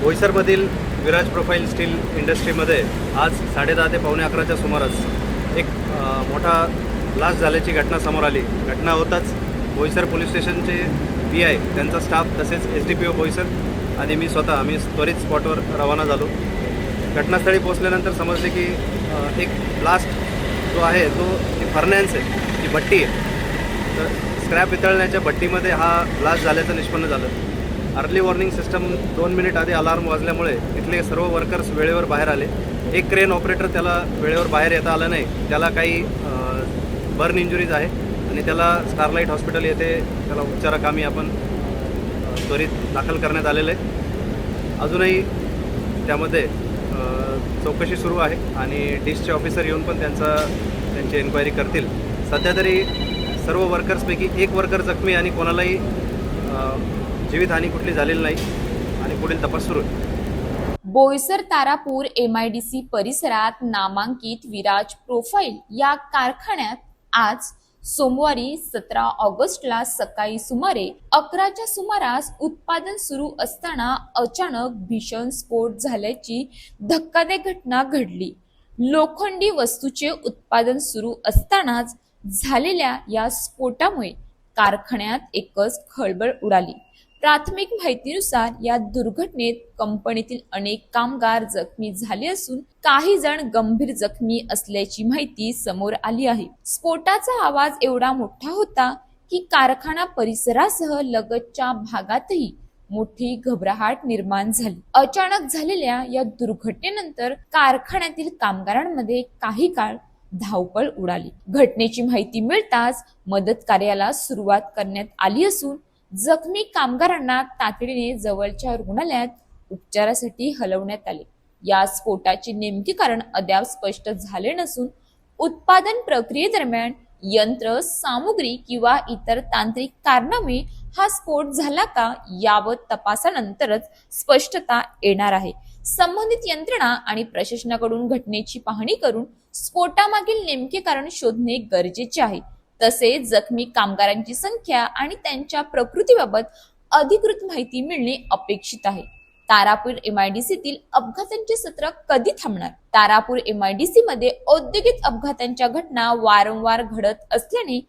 बोईसरमधील Viraj profile steel इंडस्ट्रीमध्ये आज 10:30 ते 11:45च्या सुमारास एक मोठा ब्लास्ट झाल्याची घटना समोर आली। घटना होताच बोईसर पोलीस स्टेशनचे PI, त्यांचा स्टाफ तसेच SDPO बोईसर आणि मी स्वतः आम्ही त्वरित स्पॉटवर रवाना झालो। घटनास्थळी पोहोचल्यानंतर समजले की एक ब्लास्ट जो आहे तो फर्नॅन्स आहे, ती भट्टी आहे। तर स्क्रॅप वितळण्याच्या भट्टीमध्ये हा ब्लास्ट झाल्याचं निष्पन्न झालं। अर्ली वॉर्निंग सिस्टम 2 मिनिट आधी अलार्म वाजल्यामुळे इथले सर्व वर्कर्स वेळेवर बाहेर आले। एक क्रेन ऑपरेटर त्याला वेळेवर बाहेर येता आलं नाही, त्याला काही बर्न इंजुरीज आहे आणि त्याला स्टारलाइट हॉस्पिटल येथे त्याला उपचाराकामी आपण त्वरित दाखल करण्यात आलेलं आहे। अजूनही त्यामध्ये चौकशी सुरू आहे आणि डिशचे ऑफिसर येऊन पण त्यांची एन्क्वायरी करतील। सध्या तरी सर्व वर्कर्सपैकी एक वर्कर जखमी आणि कोणालाही जीवितहानी कुठली झालेली नाही आणि पुढील तपास सुरू आहे। बोईसर तारापूर MIDC परिसरात नामांकित विराज प्रोफाईल या कारखान्यात आज सोमवारी 17 ऑगस्टला सकाळी सुमारे 11च्या सुमारास उत्पादन सुरू असताना अचानक भीषण स्फोट झाल्याची धक्कादायक घटना घडली। लोखंडी वस्तूचे उत्पादन सुरू असतानाच झालेल्या या स्फोटामुळे कारखान्यात एकच खळबळ उडाली। प्राथमिक माहितीनुसार या दुर्घटनेत कंपनीतील अनेक कामगार जखमी झाले असून काही जण गंभीर जखमी असल्याची माहिती समोर आली आहे। स्फोटाचा आवाज एवढा मोठा होता की कारखाना परिसरासह लगतच्या भागातही मोठी घबराहट निर्माण झाली। अचानक झालेल्या या दुर्घटनेनंतर कारखान्यातील कामगारांमध्ये काही काळ धावपळ उडाली। घटनेची माहिती मिळताच मदत कार्याला सुरुवात करण्यात आली असून जखमी कामगारांना तातडीने जवळच्या रुग्णालयात उपचारासाठी हलवण्यात आले। या स्फोटाचे नेमके कारण अद्याप स्पष्ट झाले नसून उत्पादन प्रक्रियेदरम्यान यंत्र सामुग्री किंवा इतर तांत्रिक कारणामुळे हा स्फोट झाला का याबाबत तपासानंतरच स्पष्टता येणार आहे। संबंधित यंत्रणा आणि प्रशासनाकडून घटनेची पाहणी करून स्फोटामागील नेमके कारण शोधणे गरजेचे आहे। तसेच जखमी कामगारांची संख्या आणि त्यांच्या प्रकृतीबाबत अधिकृत माहिती मिळणे अपेक्षित आहे। तारापूर MIDC तील अपघातांचे सत्र कधी थांबणार? तारापूर MIDC मध्ये औद्योगिक अपघातांच्या घटना वारंवार घडत असल्याने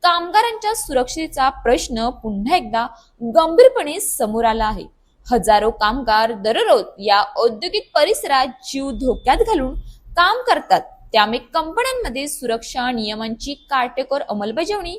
कामगारांच्या सुरक्षेचा प्रश्न पुन्हा एकदा गंभीरपणे समोर आला आहे। हजारो कामगार दररोज या औद्योगिक परिसरात जीव धोक्यात घालून काम करतात, त्यामुळे कंपन्यांमध्ये सुरक्षा नियमांची काटेकोर अंमलबजावणी,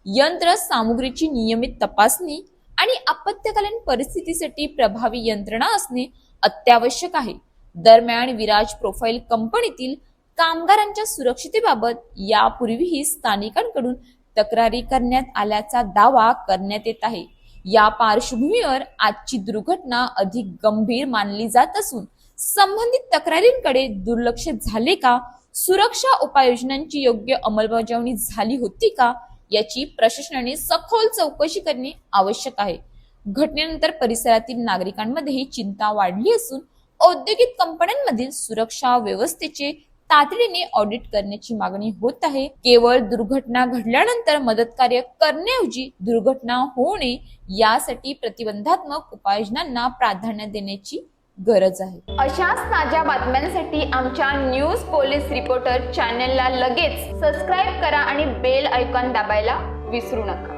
यंत्र सामुग्रीची नियमित तपासणी आणि आपत्कालीन परिस्थितीसाठी प्रभावी यंत्रणा असणे अत्यावश्यक आहे। दरम्यान विराज प्रोफाईल कंपनीतील कामगारांच्या सुरक्षितेबाबत यापूर्वीही स्थानिकांकडून तक्रारी करण्यात आल्याचा दावा करण्यात येत आहे। या पार्श्वभूमीवर आजची दुर्घटना अधिक गंभीर मानली जात असून संबंधित तक्रारींकडे दुर्लक्ष झाले का, सुरक्षा उपाययोजनांची योग्य अंमलबजावणी झाली होती का याची प्रशासनाने सखोल चौकशी करणे आवश्यक आहे। घटनेनंतर परिसरातील नागरिकांमध्येही चिंता वाढली असून औद्योगिक कंपन्यांमधील सुरक्षा व्यवस्थेचे तातडीने ऑडिट करण्याची मागणी होत आहे। केवळ दुर्घटना घडल्यानंतर मदत कार्य करण्याऐवजी दुर्घटना होऊ नये यासाठी प्रतिबंधात्मक उपाययोजनांना प्राधान्य देण्याची गरज आहे। अशाच ताज्या बातम्यांसाठी आमच्या न्यूज पोलीस रिपोर्टर चॅनलला लगेच सबस्क्राईब करा आणि बेल आयकॉन दाबायला विसरू नका।